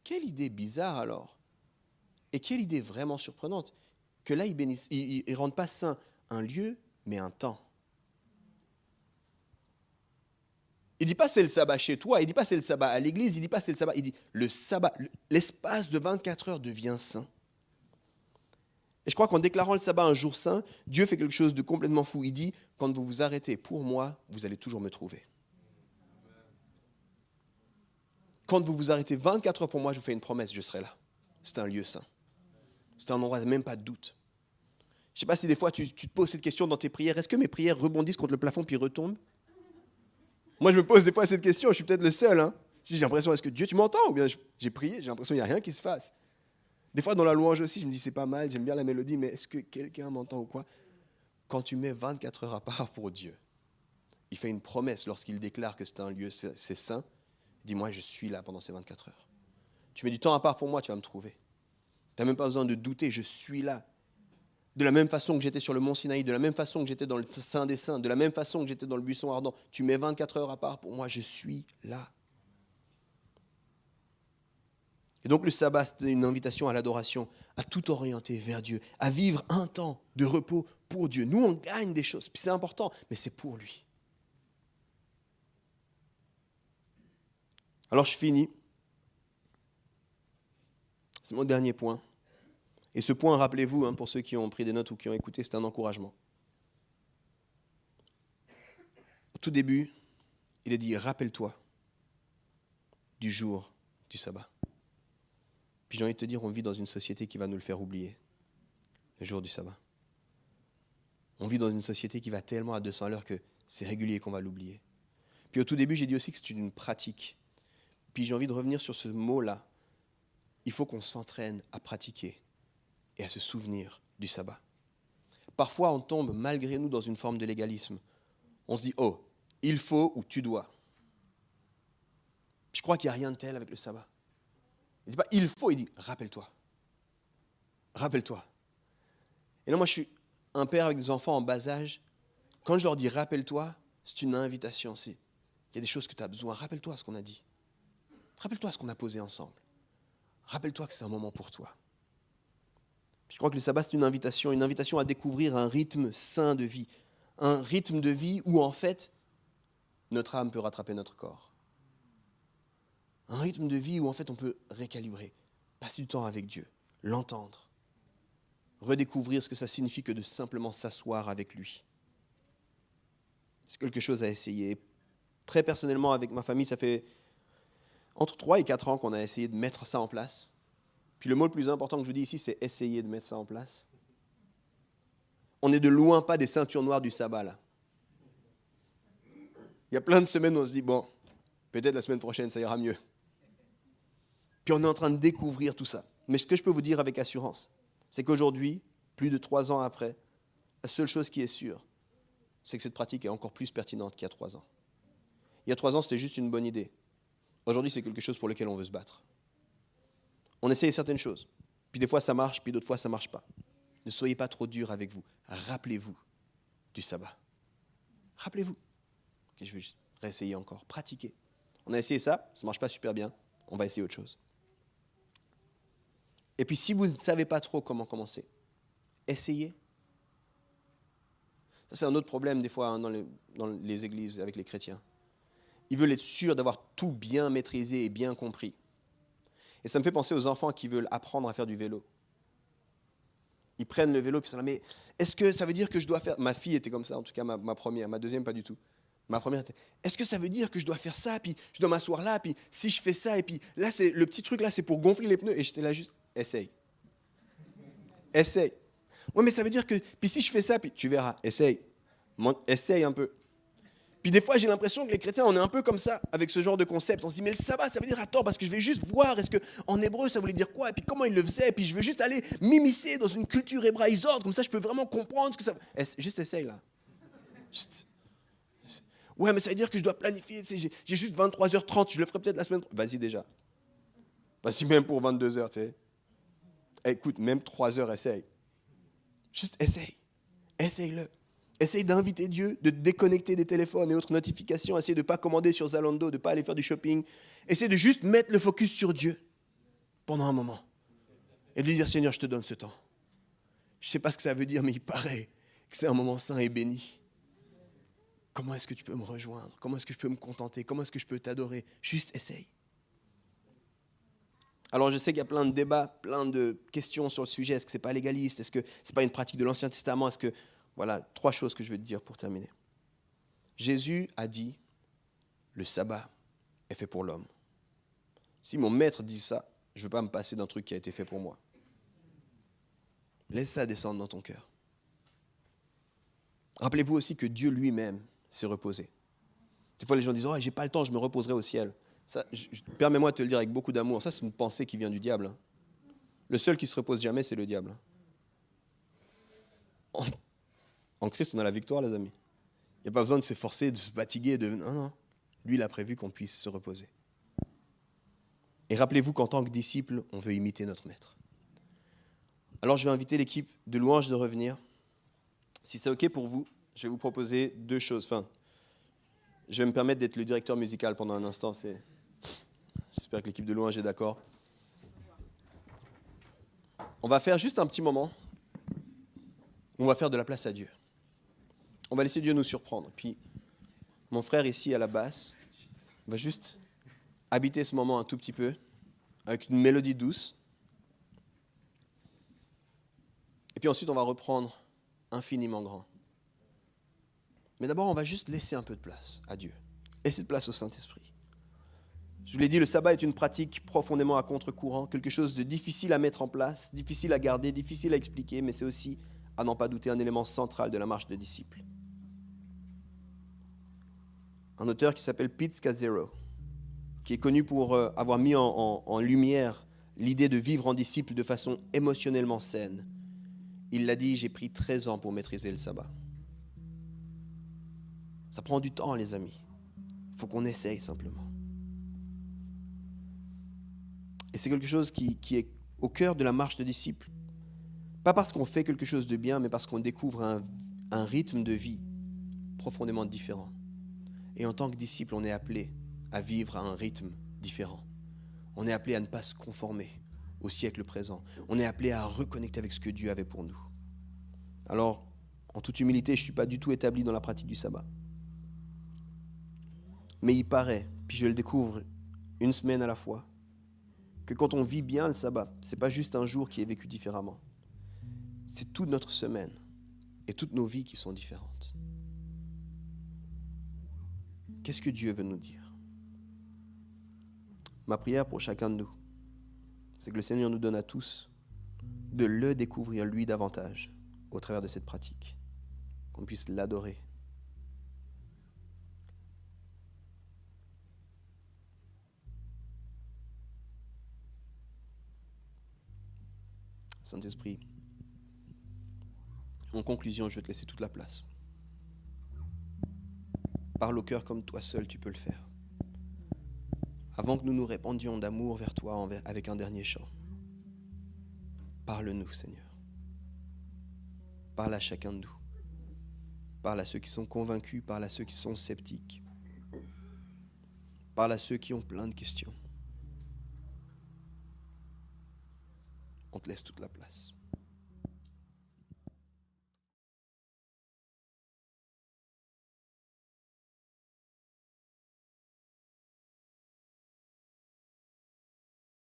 [SPEAKER 1] Quelle idée bizarre alors. Et quelle idée vraiment surprenante. Que là, ils ne rendent pas saint un lieu, mais un temps. Il ne dit pas c'est le sabbat chez toi, il ne dit pas c'est le sabbat à l'église, il ne dit pas c'est le sabbat, il dit le sabbat, l'espace de 24 heures devient saint. Et je crois qu'en déclarant le sabbat un jour saint, Dieu fait quelque chose de complètement fou. Il dit, quand vous vous arrêtez pour moi, vous allez toujours me trouver. Quand vous vous arrêtez 24 heures pour moi, je vous fais une promesse, je serai là. C'est un lieu saint. C'est un endroit, même pas de doute. Je ne sais pas si des fois tu te poses cette question dans tes prières, est-ce que mes prières rebondissent contre le plafond puis retombent? Moi, je me pose des fois cette question, je suis peut-être le seul. J'ai l'impression, est-ce que Dieu, tu m'entends? Ou bien j'ai prié, j'ai l'impression qu'il n'y a rien qui se fasse. Des fois, dans la louange aussi, je me dis, c'est pas mal, j'aime bien la mélodie, mais est-ce que quelqu'un m'entend ou quoi? Quand tu mets 24 heures à part pour Dieu, il fait une promesse lorsqu'il déclare que c'est un lieu, c'est saint. Il dit, moi, je suis là pendant ces 24 heures. Tu mets du temps à part pour moi, tu vas me trouver. Tu n'as même pas besoin de douter, je suis là. De la même façon que j'étais sur le mont Sinaï, de la même façon que j'étais dans le Saint des Saints, de la même façon que j'étais dans le buisson ardent, tu mets 24 heures à part pour moi, je suis là. Et donc le sabbat, c'est une invitation à l'adoration, à tout orienter vers Dieu, à vivre un temps de repos pour Dieu. Nous, on gagne des choses, puis c'est important, mais c'est pour lui. Alors je finis. C'est mon dernier point. Et ce point, rappelez-vous, pour ceux qui ont pris des notes ou qui ont écouté, c'est un encouragement. Au tout début, il est dit, rappelle-toi du jour du sabbat. Puis j'ai envie de te dire, on vit dans une société qui va nous le faire oublier, le jour du sabbat. On vit dans une société qui va tellement à 200 à l'heure que c'est régulier qu'on va l'oublier. Puis au tout début, j'ai dit aussi que c'est une pratique. Puis j'ai envie de revenir sur ce mot-là. Il faut qu'on s'entraîne à pratiquer et à se souvenir du sabbat. Parfois, on tombe malgré nous dans une forme de légalisme. On se dit, oh, il faut ou tu dois. Je crois qu'il n'y a rien de tel avec le sabbat. Il ne dit pas, il faut, il dit, rappelle-toi. Rappelle-toi. Et là, moi, je suis un père avec des enfants en bas âge. Quand je leur dis, rappelle-toi, c'est une invitation. Il y a des choses que tu as besoin. Rappelle-toi ce qu'on a dit. Rappelle-toi ce qu'on a posé ensemble. Rappelle-toi que c'est un moment pour toi. Je crois que le sabbat, c'est une invitation à découvrir un rythme sain de vie, un rythme de vie où en fait, notre âme peut rattraper notre corps. Un rythme de vie où en fait on peut récalibrer, passer du temps avec Dieu, l'entendre, redécouvrir ce que ça signifie que de simplement s'asseoir avec lui. C'est quelque chose à essayer. Très personnellement, avec ma famille, ça fait entre 3 et 4 ans qu'on a essayé de mettre ça en place. Puis le mot le plus important que je vous dis ici, c'est essayer de mettre ça en place. On n'est de loin pas des ceintures noires du sabbat, là. Il y a plein de semaines où on se dit, bon, peut-être la semaine prochaine, ça ira mieux. Puis on est en train de découvrir tout ça. Mais ce que je peux vous dire avec assurance, c'est qu'aujourd'hui, plus de 3 ans après, la seule chose qui est sûre, c'est que cette pratique est encore plus pertinente qu'il y a 3 ans. Il y a 3 ans, c'était juste une bonne idée. Aujourd'hui, c'est quelque chose pour lequel on veut se battre. On essaye certaines choses. Puis des fois, ça marche, puis d'autres fois, ça ne marche pas. Ne soyez pas trop dur avec vous. Rappelez-vous du sabbat. Rappelez-vous. Okay, je vais juste réessayer encore. Pratiquer. On a essayé ça ne marche pas super bien. On va essayer autre chose. Et puis, si vous ne savez pas trop comment commencer, essayez. Ça, c'est un autre problème, des fois, dans les églises avec les chrétiens. Ils veulent être sûrs d'avoir tout bien maîtrisé et bien compris. Et ça me fait penser aux enfants qui veulent apprendre à faire du vélo. Ils prennent le vélo, puis ils sont là, mais est-ce que ça veut dire que je dois faire... Ma fille était comme ça, en tout cas ma première, ma deuxième, pas du tout. Ma première était, est-ce que ça veut dire que je dois faire ça, puis je dois m'asseoir là, puis si je fais ça, et puis là, c'est le petit truc là, c'est pour gonfler les pneus. Et j'étais là juste, essaye. Essaye. Ouais, mais ça veut dire que, puis si je fais ça, puis tu verras, essaye. Essaye un peu. Puis des fois, j'ai l'impression que les chrétiens, on est un peu comme ça, avec ce genre de concept. On se dit, mais le sabbat, ça veut dire, attends, parce que je vais juste voir, est-ce qu'en hébreu, ça voulait dire quoi, et puis comment il le faisait, et puis je veux juste aller m'immiscer dans une culture hébraïsante, comme ça, je peux vraiment comprendre ce que ça... Juste essaye, là. Ouais, mais ça veut dire que je dois planifier, tu sais, j'ai juste 23h30, je le ferai peut-être la semaine... Vas-y déjà. Vas-y même pour 22h, tu sais. Écoute, même 3h, essaye. Juste essaye. Essaye-le. Essaye d'inviter Dieu, de te déconnecter des téléphones et autres notifications. Essaye de ne pas commander sur Zalando, de ne pas aller faire du shopping. Essaye de juste mettre le focus sur Dieu pendant un moment. Et de lui dire, Seigneur, je te donne ce temps. Je ne sais pas ce que ça veut dire, mais il paraît que c'est un moment saint et béni. Comment est-ce que tu peux me rejoindre? Comment est-ce que je peux me contenter? Comment est-ce que je peux t'adorer? Juste essaye. Alors je sais qu'il y a plein de débats, plein de questions sur le sujet. Est-ce que ce n'est pas légaliste? Est-ce que ce n'est pas une pratique de l'Ancien Testament? Est-ce que... Voilà, 3 choses que je veux te dire pour terminer. Jésus a dit, le sabbat est fait pour l'homme. Si mon maître dit ça, je ne veux pas me passer d'un truc qui a été fait pour moi. Laisse ça descendre dans ton cœur. Rappelez-vous aussi que Dieu lui-même s'est reposé. Des fois, les gens disent, oh, j'ai pas le temps, je me reposerai au ciel. Ça, permets-moi de te le dire avec beaucoup d'amour. Ça, c'est une pensée qui vient du diable. Le seul qui se repose jamais, c'est le diable. En Christ, on a la victoire, les amis. Il n'y a pas besoin de s'efforcer, de se fatiguer. Non. Lui, il a prévu qu'on puisse se reposer. Et rappelez-vous qu'en tant que disciple, on veut imiter notre maître. Alors, je vais inviter l'équipe de louange de revenir. Si c'est OK pour vous, je vais vous proposer 2 choses. Enfin, je vais me permettre d'être le directeur musical pendant un instant. J'espère que l'équipe de louange est d'accord. On va faire juste un petit moment. On va faire de la place à Dieu. On va laisser Dieu nous surprendre. Puis, mon frère ici à la basse va juste habiter ce moment un tout petit peu avec une mélodie douce. Et puis ensuite, on va reprendre infiniment grand. Mais d'abord, on va juste laisser un peu de place à Dieu. Laisser de place au Saint-Esprit. Je vous l'ai dit, le sabbat est une pratique profondément à contre-courant, quelque chose de difficile à mettre en place, difficile à garder, difficile à expliquer, mais c'est aussi, à n'en pas douter, un élément central de la marche de disciples. Un auteur qui s'appelle Pete Scazzero, qui est connu pour avoir mis en lumière l'idée de vivre en disciple de façon émotionnellement saine. Il l'a dit, j'ai pris 13 ans pour maîtriser le sabbat. Ça prend du temps, les amis. Il faut qu'on essaye simplement. Et c'est quelque chose qui est au cœur de la marche de disciple. Pas parce qu'on fait quelque chose de bien, mais parce qu'on découvre un rythme de vie profondément différent. Et en tant que disciple, on est appelé à vivre à un rythme différent. On est appelé à ne pas se conformer au siècle présent. On est appelé à reconnecter avec ce que Dieu avait pour nous. Alors, En toute humilité, je ne suis pas du tout établi dans la pratique du sabbat. Mais il paraît, puis je le découvre une semaine à la fois, que quand on vit bien le sabbat, ce n'est pas juste un jour qui est vécu différemment. C'est toute notre semaine et toutes nos vies qui sont différentes. Qu'est-ce que Dieu veut nous dire? Ma prière pour chacun de nous, c'est que le Seigneur nous donne à tous de le découvrir lui davantage au travers de cette pratique, qu'on puisse l'adorer. Saint-Esprit, en conclusion, je vais te laisser toute la place. Parle au cœur comme toi seul tu peux le faire. Avant que nous nous répandions d'amour vers toi avec un dernier chant, parle-nous, Seigneur. Parle à chacun de nous. Parle à ceux qui sont convaincus, parle à ceux qui sont sceptiques. Parle à ceux qui ont plein de questions. On te laisse toute la place.